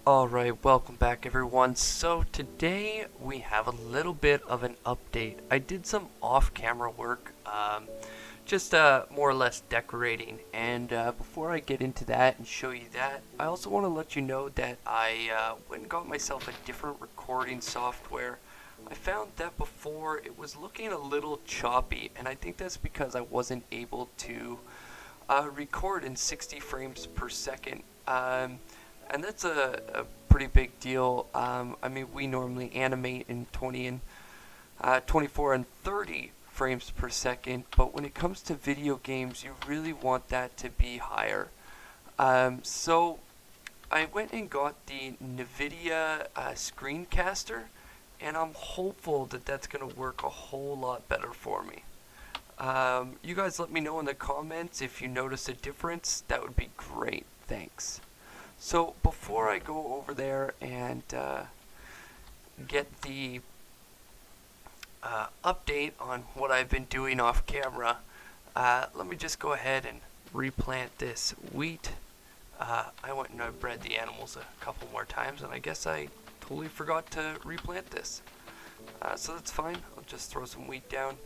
Alright, welcome back everyone. So today we have a little bit of an update. I did some off-camera work, just more or less decorating, and before I get into that and show you that, I also want to let you know that I went and got myself a different recording software. I found that before it was looking a little choppy, and I think that's because I wasn't able to record in 60 frames per second. And that's a pretty big deal. I mean, we normally animate in 24 and 30 frames per second, but when it comes to video games, you really want that to be higher. So I went and got the NVIDIA Screencaster, and I'm hopeful that that's going to work a whole lot better for me. You guys let me know in the comments if you notice a difference. That would be great. Thanks. So before I go over there and get the update on what I've been doing off camera, let me just go ahead and replant this wheat. I went and I bred the animals a couple more times, and I guess I totally forgot to replant this. So that's fine. I'll just throw some wheat down.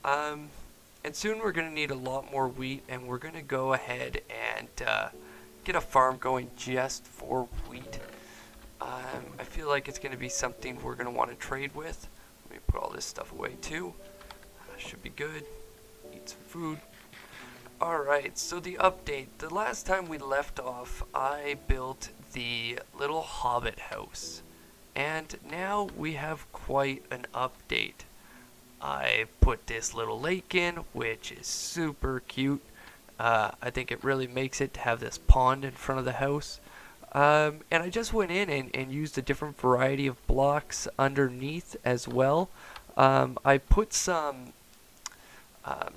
And soon we're going to need a lot more wheat, and we're going to go ahead and get a farm going just for wheat. I feel like it's going to be something we're going to want to trade with. Let me put all this stuff away too. Should be good. Eat some food. Alright, so the update. The last time we left off, I built the little hobbit house. And now we have quite an update. I put this little lake in, which is super cute. I think it really makes it to have this pond in front of the house. And I just went in and used a different variety of blocks underneath as well. I put some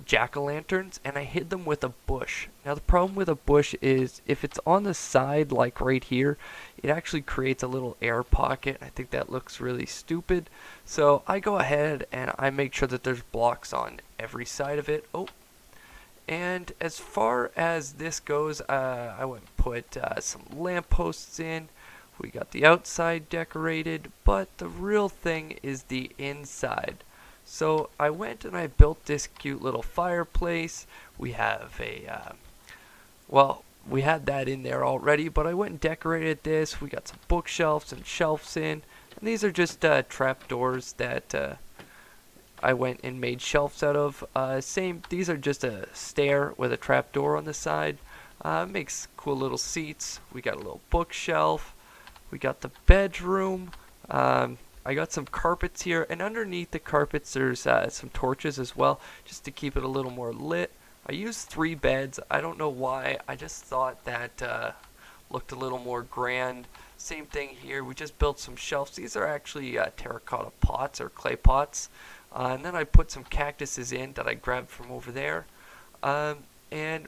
jack-o'-lanterns and I hid them with a bush. Now the problem with a bush is if it's on the side like right here, it actually creates a little air pocket. I think that looks really stupid. So I go ahead and I make sure that there's blocks on every side of it. Oh. And as far as this goes, I went and put some lampposts in. We got the outside decorated, but the real thing is the inside. So I went and I built this cute little fireplace. We have we had that in there already, but I went and decorated this. We got some bookshelves and shelves in. And these are just trapdoors that I went and made shelves out of. These are just a stair with a trapdoor on the side. Makes cool little seats. We got a little bookshelf. We got the bedroom. I got some carpets here, and underneath the carpets there's some torches as well, just to keep it a little more lit. I used 3 beds. I don't know why. I just thought that looked a little more grand. Same thing here. We just built some shelves. These are actually terracotta pots or clay pots. And then I put some cactuses in that I grabbed from over there. And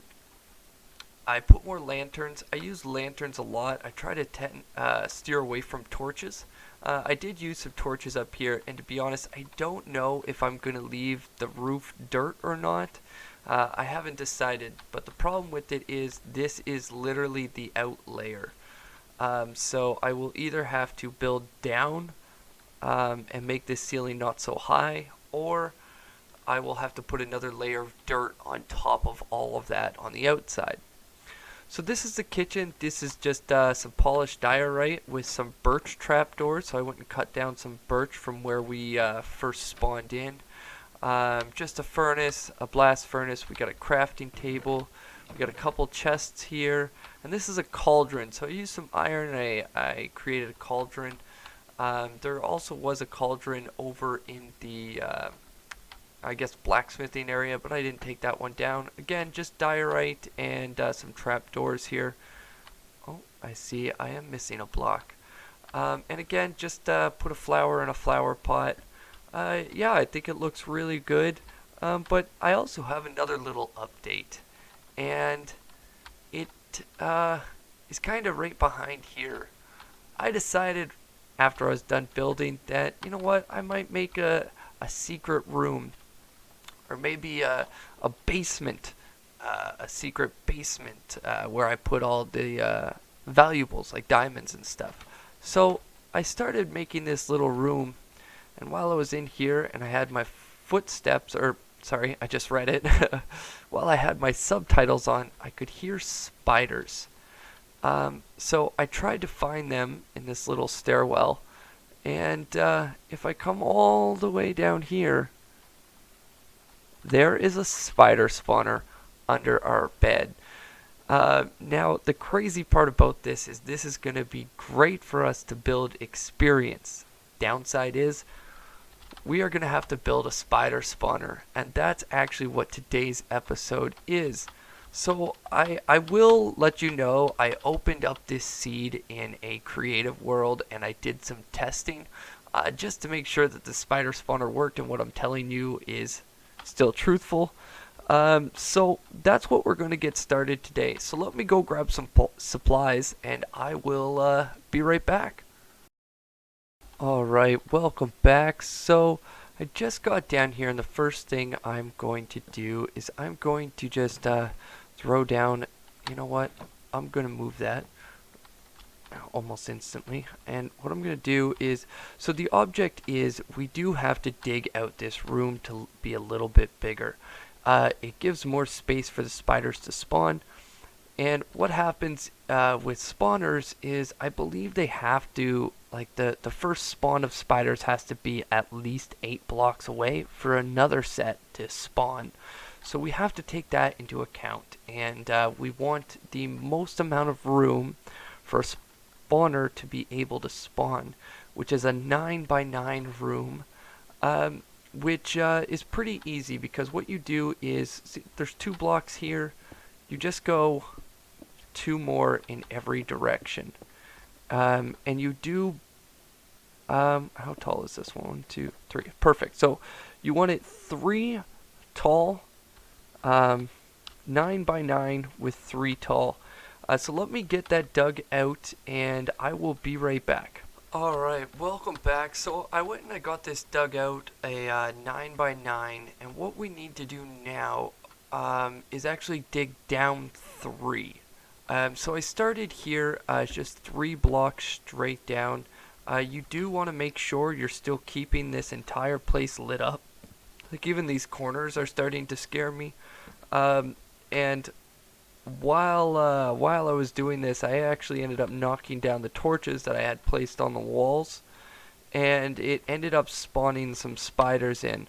I put more lanterns. I use lanterns a lot. I try to steer away from torches. I did use some torches up here, and to be honest, I don't know if I'm going to leave the roof dirt or not. I haven't decided, but the problem with it is this is literally the out layer. So I will either have to build down and make this ceiling not so high, or I will have to put another layer of dirt on top of all of that on the outside. So this is the kitchen. This is just some polished diorite with some birch trapdoors. So I went and cut down some birch from where we first spawned in. Just a furnace, a blast furnace. We got a crafting table. We got a couple chests here. And this is a cauldron. So I used some iron and I created a cauldron. There also was a cauldron over in the I guess blacksmithing area, but I didn't take that one down. Again, just diorite and some trapdoors here. Oh, I see I am missing a block. And again, just put a flower in a flower pot. Yeah, I think it looks really good. But I also have another little update, and it is kind of right behind here. I decided after I was done building that, you know what, I might make a secret room, or maybe a basement, a secret basement where I put all the valuables like diamonds and stuff. So I started making this little room, and while I was in here and I had my footsteps, or sorry, I just read it, while I had my subtitles on, I could hear spiders. So I tried to find them in this little stairwell, and if I come all the way down here, there is a spider spawner under our bed. Now, the crazy part about this is going to be great for us to build experience. Downside is, we are going to have to build a spider spawner, and that's actually what today's episode is. So I will let you know I opened up this seed in a creative world, and I did some testing just to make sure that the spider spawner worked and what I'm telling you is still truthful. So that's what we're going to get started today. So let me go grab some supplies, and I will be right back. Alright, welcome back. So I just got down here, and the first thing I'm going to do is I'm going to just throw down, you know what, I'm going to move that almost instantly. And what I'm going to do is, so the object is we do have to dig out this room to be a little bit bigger. It gives more space for the spiders to spawn. And what happens with spawners is I believe they have to, like the first spawn of spiders has to be at least 8 blocks away for another set to spawn. So we have to take that into account, and we want the most amount of room for a spawner to be able to spawn, which is a 9x9 room, which is pretty easy because what you do is, see, there's 2 blocks here, you just go 2 more in every direction, and you do, how tall is this? 1, 2, 3, perfect. So you want it 3 tall, 9x9 with 3 tall. So let me get that dug out, and I will be right back. Alright, welcome back. So I went and I got this dug out, a 9x9, and what we need to do now is actually dig down 3. So I started here, it's just 3 blocks straight down. You do want to make sure you're still keeping this entire place lit up. Like, even these corners are starting to scare me. And while I was doing this, I actually ended up knocking down the torches that I had placed on the walls, and it ended up spawning some spiders in.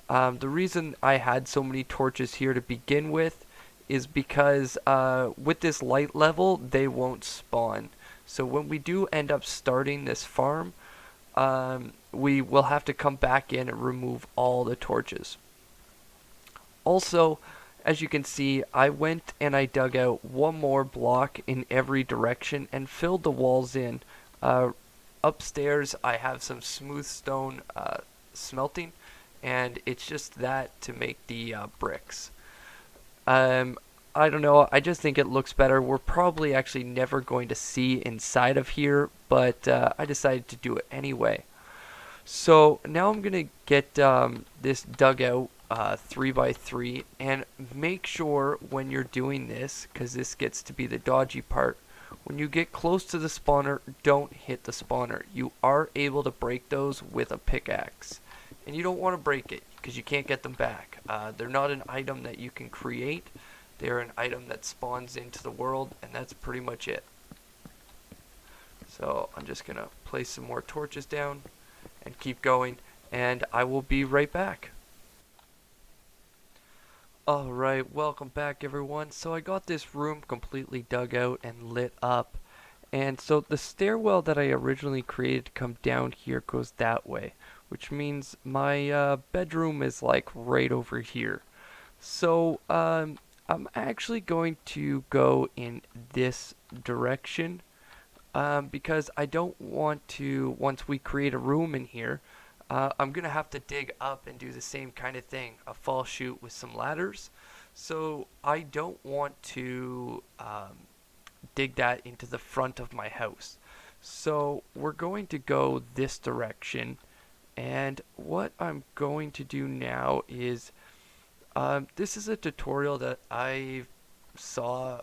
The reason I had so many torches here to begin with is because with this light level, they won't spawn. So when we do end up starting this farm, we will have to come back in and remove all the torches. Also, as you can see, I went and I dug out 1 more block in every direction and filled the walls in. Upstairs, I have some smooth stone smelting, and it's just that to make the bricks. I don't know, I just think it looks better. We're probably actually never going to see inside of here, but I decided to do it anyway. So now I'm going to get this dug out 3x3, and make sure when you're doing this, because this gets to be the dodgy part, when you get close to the spawner, don't hit the spawner. You are able to break those with a pickaxe, and you don't want to break it because you can't get them back. They're not an item that you can create. They're an item that spawns into the world, and that's pretty much it. So I'm just going to place some more torches down and keep going, and I will be right back. Alright, welcome back everyone. So I got this room completely dug out and lit up. And so the stairwell that I originally created to come down here goes that way, which means my bedroom is like right over here. So I'm actually going to go in this direction because I don't want to, once we create a room in here, I'm going to have to dig up and do the same kind of thing, a fall chute with some ladders. So I don't want to dig that into the front of my house. So we're going to go this direction. And what I'm going to do now is, this is a tutorial that I saw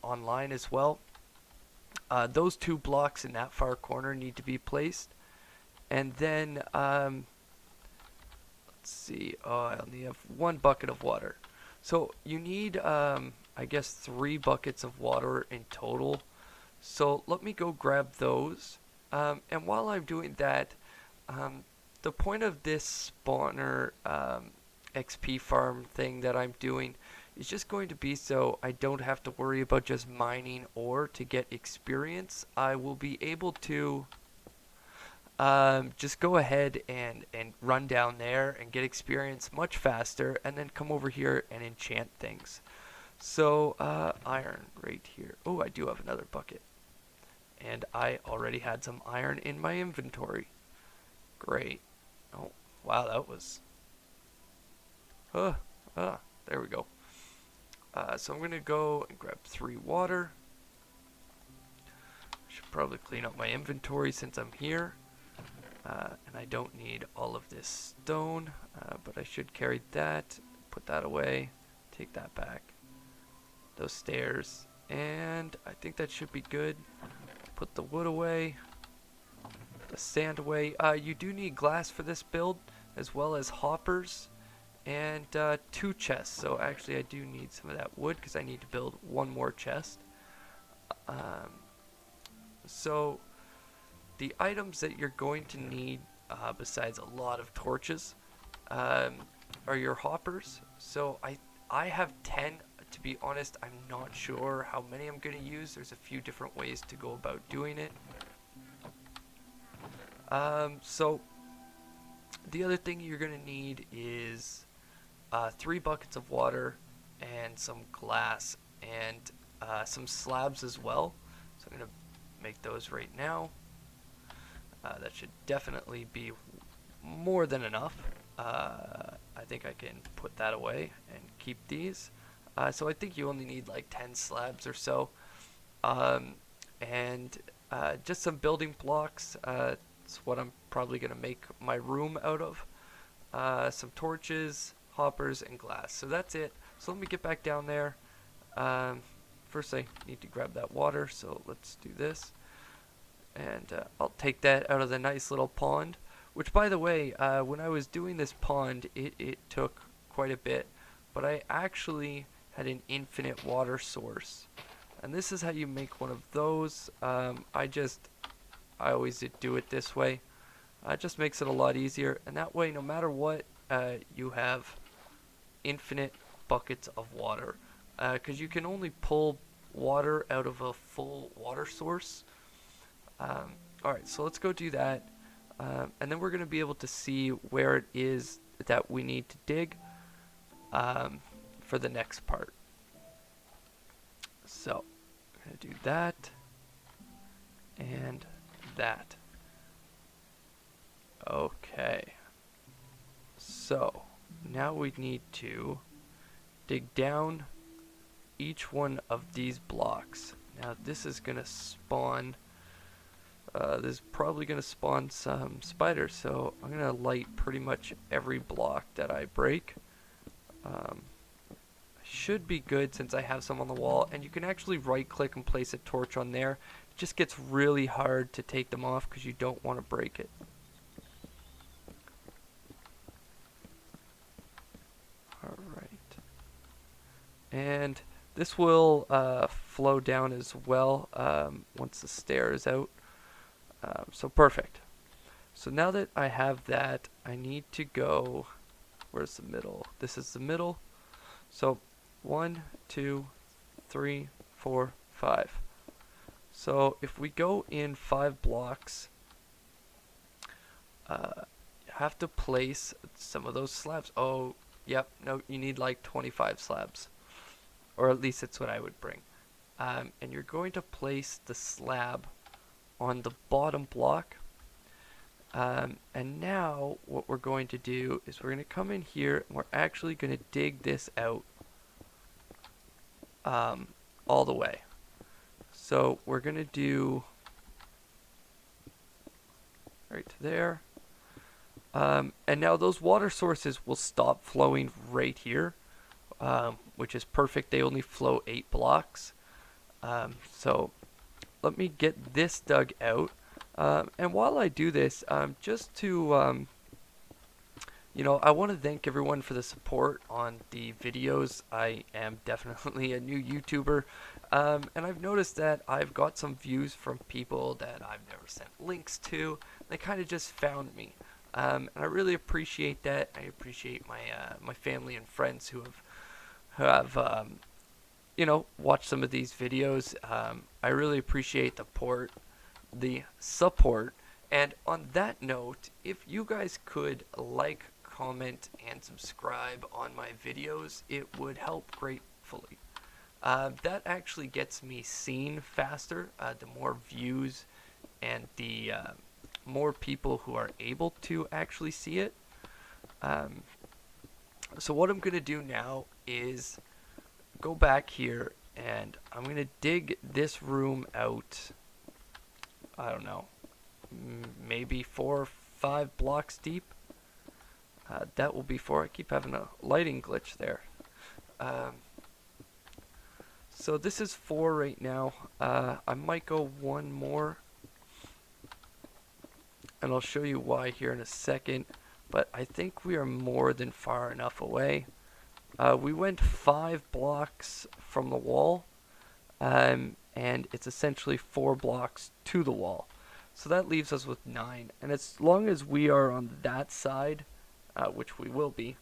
online as well. Those 2 blocks in that far corner need to be placed. And then, let's see, oh, I only have 1 bucket of water. So you need, I guess, 3 buckets of water in total. So let me go grab those. And while I'm doing that, the point of this spawner XP farm thing that I'm doing is just going to be so I don't have to worry about just mining ore to get experience. I will be able to just go ahead and run down there and get experience much faster, and then come over here and enchant things. So iron right here. Oh, I do have another bucket, and I already had some iron in my inventory. Great. Oh wow, that was there we go. So I'm gonna go and grab 3 water. Should probably clean up my inventory since I'm here. And I don't need all of this stone, but I should carry that, put that away, take that back, those stairs, and I think that should be good. Put the wood away, the sand away. You do need glass for this build, as well as hoppers, and 2 chests. So actually I do need some of that wood, because I need to build 1 more chest. So the items that you're going to need, besides a lot of torches, are your hoppers. So I have 10. To be honest, I'm not sure how many I'm going to use. There's a few different ways to go about doing it. So the other thing you're going to need is 3 buckets of water and some glass and some slabs as well. So I'm going to make those right now. That should definitely be more than enough. I think I can put that away and keep these. So I think you only need like 10 slabs or so. And just some building blocks. It's what I'm probably going to make my room out of. Some torches, hoppers, and glass. So that's it. So let me get back down there. First I need to grab that water, so let's do this. And I'll take that out of the nice little pond, which, by the way, when I was doing this pond, it took quite a bit, but I actually had an infinite water source, and this is how you make one of those. I always do it this way. It just makes it a lot easier, and that way, no matter what, you have infinite buckets of water, because you can only pull water out of a full water source. Alright, so let's go do that, and then we're going to be able to see where it is that we need to dig for the next part. So, I'm going to do that, and that. Okay, so now we need to dig down each one of these blocks. Now this is going to spawn... this is probably going to spawn some spiders, so I'm going to light pretty much every block that I break. Should be good since I have some on the wall, and you can actually right click and place a torch on there. It just gets really hard to take them off because you don't want to break it. Alright. And this will flow down as well once the stair is out. So perfect. So now that I have that, I need to go, where's the middle? This is the middle. So 1, 2, 3, 4, 5. So if we go in 5 blocks, you have to place some of those slabs. Oh, yep, no, you need like 25 slabs. Or at least that's what I would bring. And you're going to place the slab on the bottom block, and now what we're going to do is we're going to come in here and we're actually going to dig this out all the way. So we're going to do right to there, and now those water sources will stop flowing right here, which is perfect. They only flow 8 blocks, so let me get this dug out. And while I do this, just to I want to thank everyone for the support on the videos. I am definitely a new YouTuber, and I've noticed that I've got some views from people that I've never sent links to. They kind of just found me, and I really appreciate that. I appreciate my family and friends who have watched some of these videos. I really appreciate the support. And on that note, if you guys could like, comment, and subscribe on my videos, it would help gratefully. That actually gets me seen faster. The more views and the more people who are able to actually see it. So what I'm going to do now is go back here and I'm going to dig this room out, I don't know, maybe 4 or 5 blocks deep. That will be 4. I keep having a lighting glitch there. So this is 4 right now. I might go 1 more, and I'll show you why here in a second. But I think we are more than far enough away. We went 5 blocks from the wall, and it's essentially 4 blocks to the wall. So that leaves us with 9. And as long as we are on that side, which we will be,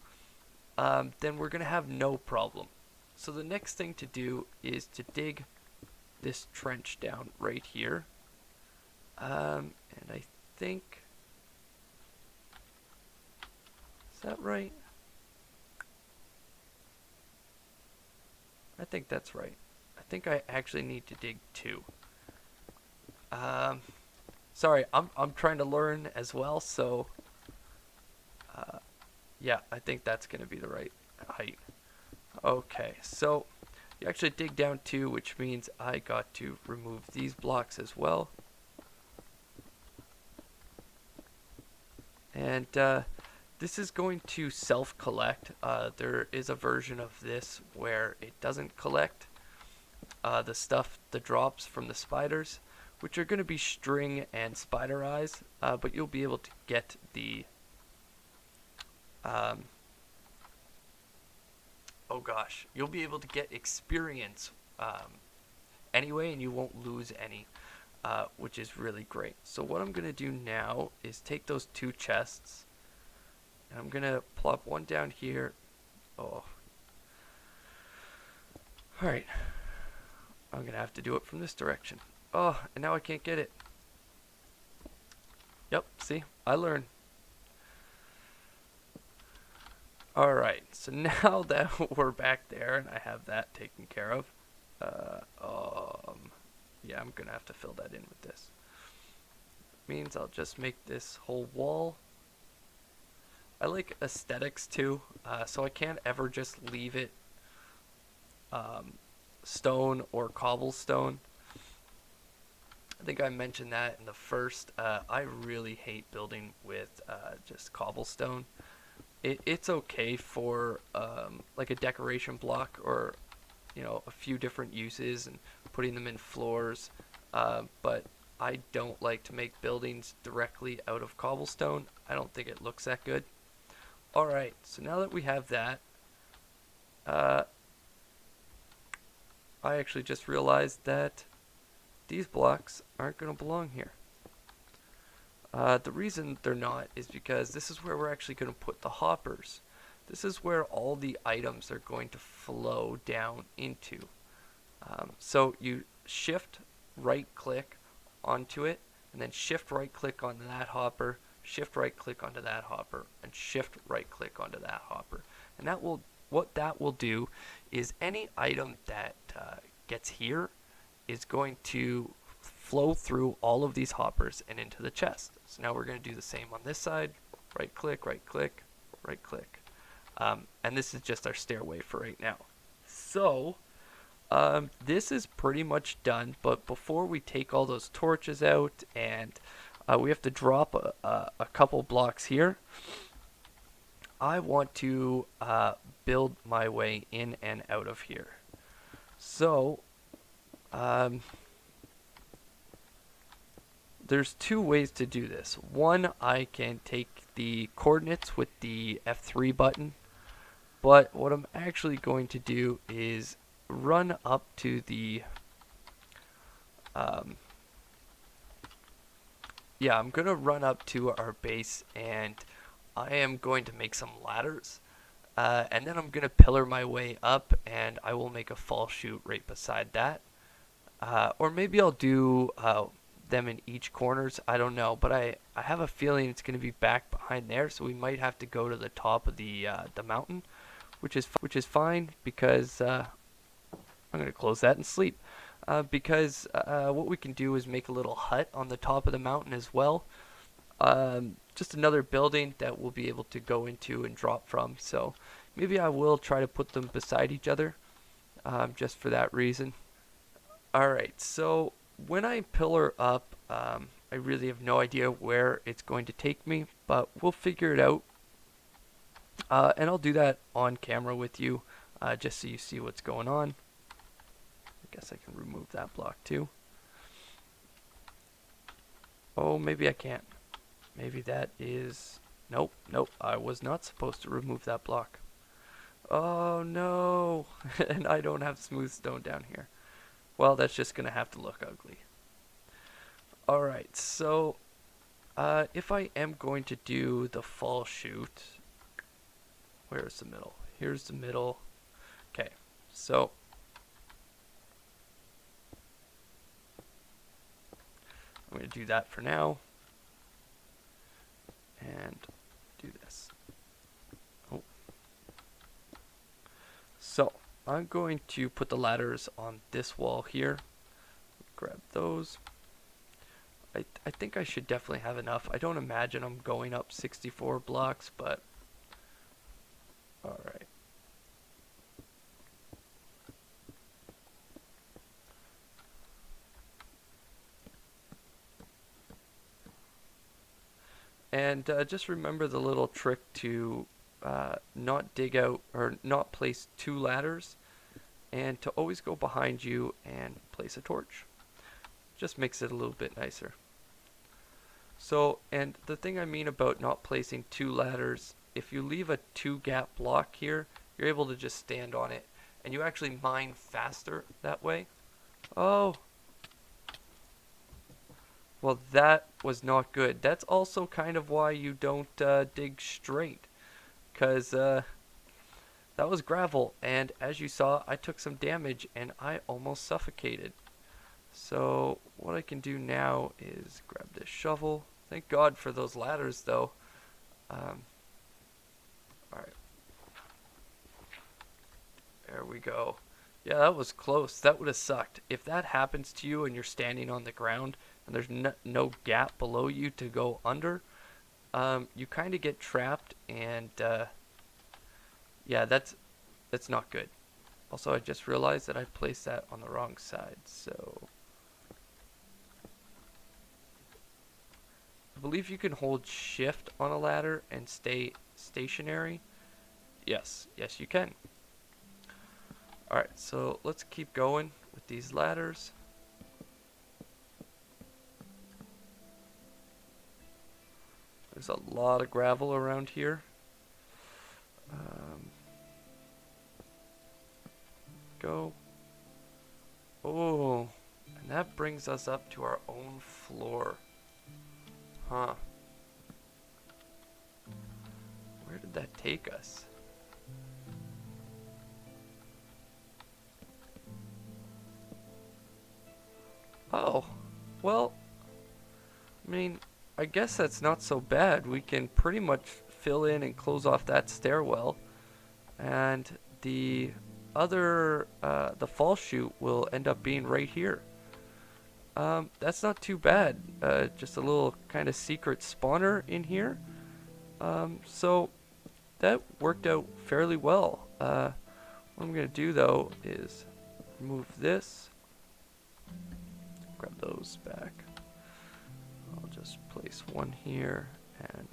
then we're going to have no problem. So the next thing to do is to dig this trench down right here. And I think... Is that right? I think that's right. I think I actually need to dig 2. Sorry, I'm trying to learn as well, so yeah, I think that's going to be the right height. Okay, so you actually dig down 2, which means I got to remove these blocks as well. And this is going to self-collect. There is a version of this where it doesn't collect the drops from the spiders, which are going to be string and spider eyes, but you'll be able to get the you'll be able to get experience anyway, and you won't lose any, which is really great. So what I'm going to do now is take those 2 chests, and I'm going to plop one down here. Oh. Alright. I'm going to have to do it from this direction. Oh, and now I can't get it. Yep, see? I learn. Alright, so now that we're back there and I have that taken care of, yeah, I'm going to have to fill that in with this. Means I'll just make this whole wall. I like aesthetics too, so I can't ever just leave it stone or cobblestone. I think I mentioned that in the first. I really hate building with just cobblestone. It's okay for like a decoration block or a few different uses and putting them in floors, but I don't like to make buildings directly out of cobblestone. I don't think it looks that good. Alright, so now that we have that, I actually just realized that these blocks aren't going to belong here. The reason they're not is because this is where we're actually going to put the hoppers. This is where all the items are going to flow down into. So you shift right click onto it, and then shift right click onto that hopper, shift right click onto that hopper, and shift right click onto that hopper. And what that will do is any item that gets here is going to flow through all of these hoppers and into the chest. So now we're going to do the same on this side. Right click, right click, right click. And this is just our stairway for right now. So this is pretty much done, but before we take all those torches out and we have to drop a couple blocks here, I want to build my way in and out of here. So there's two ways to do this. One, I can take the coordinates with the F3 button, but what I'm actually going to do is run up to the I'm gonna run up to our base, and I am going to make some ladders, and then I'm gonna pillar my way up, and I will make a fall chute right beside that, or maybe I'll do them in each corners. I don't know, but I have a feeling it's gonna be back behind there, so we might have to go to the top of the mountain, which is fine, because I'm gonna close that and sleep. Because what we can do is make a little hut on the top of the mountain as well. Just another building that we'll be able to go into and drop from. So maybe I will try to put them beside each other, just for that reason. Alright, so when I pillar up, I really have no idea where it's going to take me, but we'll figure it out. And I'll do that on camera with you, just so you see what's going on. I guess I can remove that block too. Oh, maybe I can't. Maybe that is... Nope, I was not supposed to remove that block. Oh no! And I don't have smooth stone down here. Well, that's just gonna have to look ugly. Alright, so if I am going to do the fall chute, where's the middle? Here's the middle. Okay, so I'm going to do that for now, and do this. Oh. So I'm going to put the ladders on this wall here. Grab those. I think I should definitely have enough. I don't imagine I'm going up 64 blocks, but alright. And just remember the little trick to not dig out or not place two ladders, and to always go behind you and place a torch. Just makes it a little bit nicer. So, and the thing I mean about not placing two ladders, if you leave a 2-gap block here, you're able to just stand on it, and you actually mine faster that way. Oh! Well, that was not good. That's also kind of why you don't dig straight, because that was gravel, and as you saw, I took some damage and I almost suffocated. So what I can do now is grab this shovel. Thank God for those ladders, though. Alright. There we go. Yeah, that was close. That would have sucked. If that happens to you and you're standing on the ground and there's no gap below you to go under, you kind of get trapped, and yeah, that's not good. Also, I just realized that I placed that on the wrong side, so I believe you can hold shift on a ladder and stay stationary. Yes, you can. Alright, so let's keep going with these ladders. There's a lot of gravel around here. Go. Oh, and that brings us up to our own floor. Huh. Where did that take us? Oh, well, I mean, I guess that's not so bad. We can pretty much fill in and close off that stairwell, and the other, the fall chute will end up being right here. That's not too bad. Just a little kind of secret spawner in here. So that worked out fairly well. What I'm going to do, though, is remove this. Grab those back. I'll just place one here, and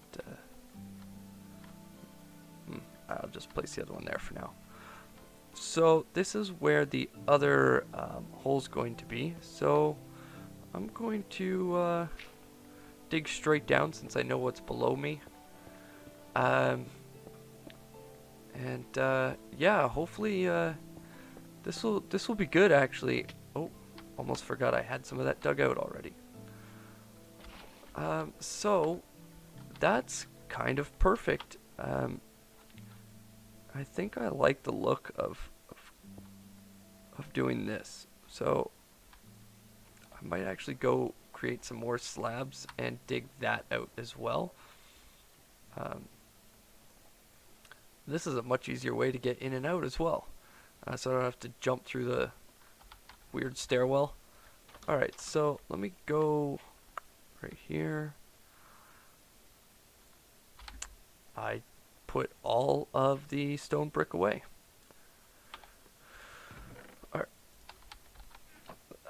I'll just place the other one there for now. So this is where the other hole's going to be. So I'm going to dig straight down since I know what's below me. Yeah, hopefully this will be good actually. Oh, almost forgot I had some of that dug out already. So that's kind of perfect. I think I like the look of doing this. So I might actually go create some more slabs and dig that out as well. This is a much easier way to get in and out as well. So I don't have to jump through the weird stairwell. Alright, so let me go right here. I put all of the stone brick away.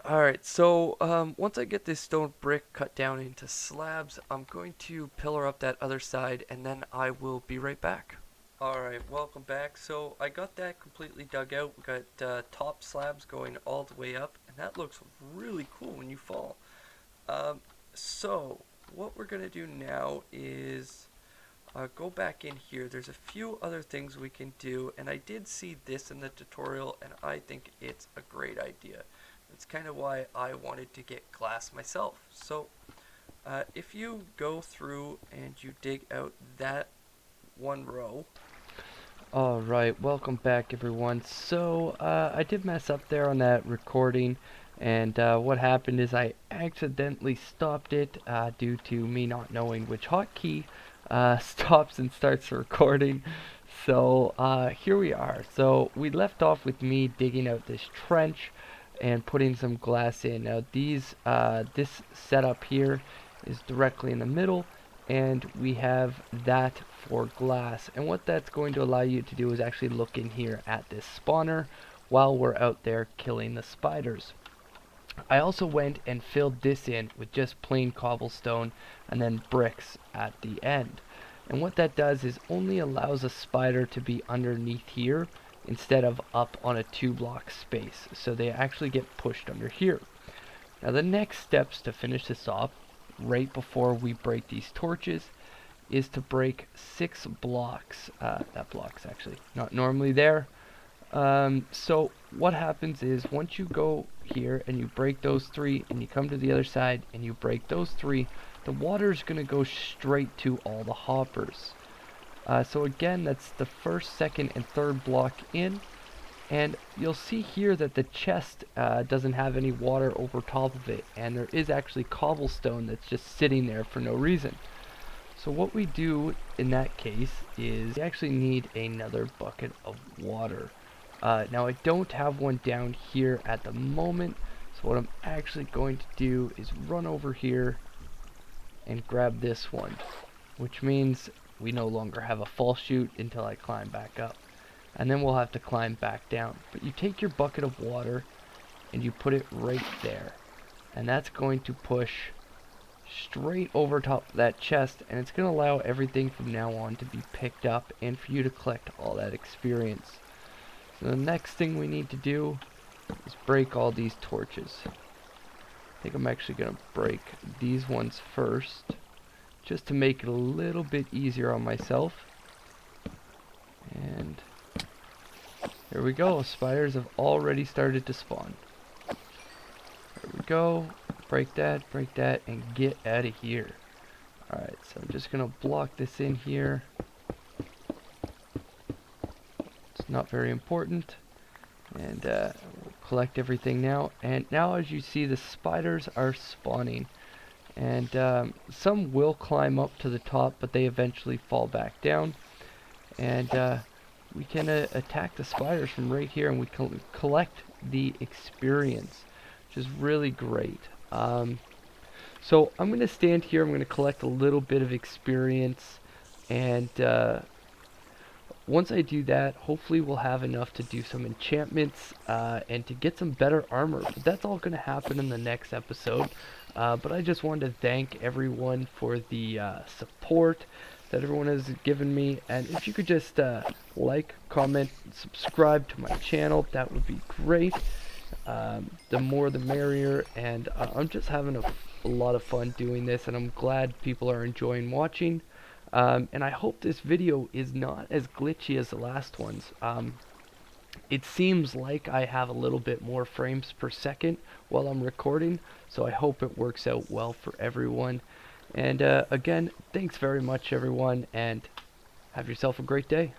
Alright, so once I get this stone brick cut down into slabs, I'm going to pillar up that other side and then I will be right back. Alright, welcome back. So I got that completely dug out. We got top slabs going all the way up, and that looks really cool when you fall. So what we're going to do now is go back in here. There's a few other things we can do, and I did see this in the tutorial, and I think it's a great idea. It's kind of why I wanted to get glass myself. So if you go through and you dig out that one row. Alright, welcome back everyone. So I did mess up there on that recording, and what happened is I accidentally stopped it due to me not knowing which hotkey stops and starts the recording. So here we are. So we left off with me digging out this trench and putting some glass in. Now these this setup here is directly in the middle, and we have that for glass, and what that's going to allow you to do is actually look in here at this spawner while we're out there killing the spiders. I also went and filled this in with just plain cobblestone and then bricks at the end, and what that does is only allows a spider to be underneath here instead of up on a 2-block space, so they actually get pushed under here. Now the next steps to finish this off, right before we break these torches, is to break 6 blocks. That block's actually not normally there. So what happens is once you go here and you break those 3 and you come to the other side and you break those 3, the water's going to go straight to all the hoppers. So again, that's the first, second, and third block in, and you'll see here that the chest doesn't have any water over top of it, and there is actually cobblestone that's just sitting there for no reason. So what we do in that case is we actually need another bucket of water. Now I don't have one down here at the moment, so what I'm actually going to do is run over here and grab this one, which means we no longer have a fall chute until I climb back up, and then we'll have to climb back down. But you take your bucket of water and you put it right there, and that's going to push straight over top of that chest, and it's going to allow everything from now on to be picked up and for you to collect all that experience. So the next thing we need to do is break all these torches. I think I'm actually going to break these ones first, just to make it a little bit easier on myself. And here we go. Spiders have already started to spawn. There we go. Break that, and get out of here. Alright, so I'm just going to block this in here. It's not very important. And we'll collect everything now. And now as you see, the spiders are spawning. And some will climb up to the top, but they eventually fall back down. And we can attack the spiders from right here, and we can collect the experience, which is really great. So I'm going to stand here, I'm going to collect a little bit of experience, and once I do that, hopefully we'll have enough to do some enchantments and to get some better armor. But that's all going to happen in the next episode. But I just wanted to thank everyone for the support that everyone has given me, and if you could just like, comment, subscribe to my channel, that would be great. The more the merrier, and I'm just having a a lot of fun doing this, and I'm glad people are enjoying watching. And I hope this video is not as glitchy as the last ones. It seems like I have a little bit more frames per second while I'm recording, so I hope it works out well for everyone. And again, thanks very much everyone, and have yourself a great day.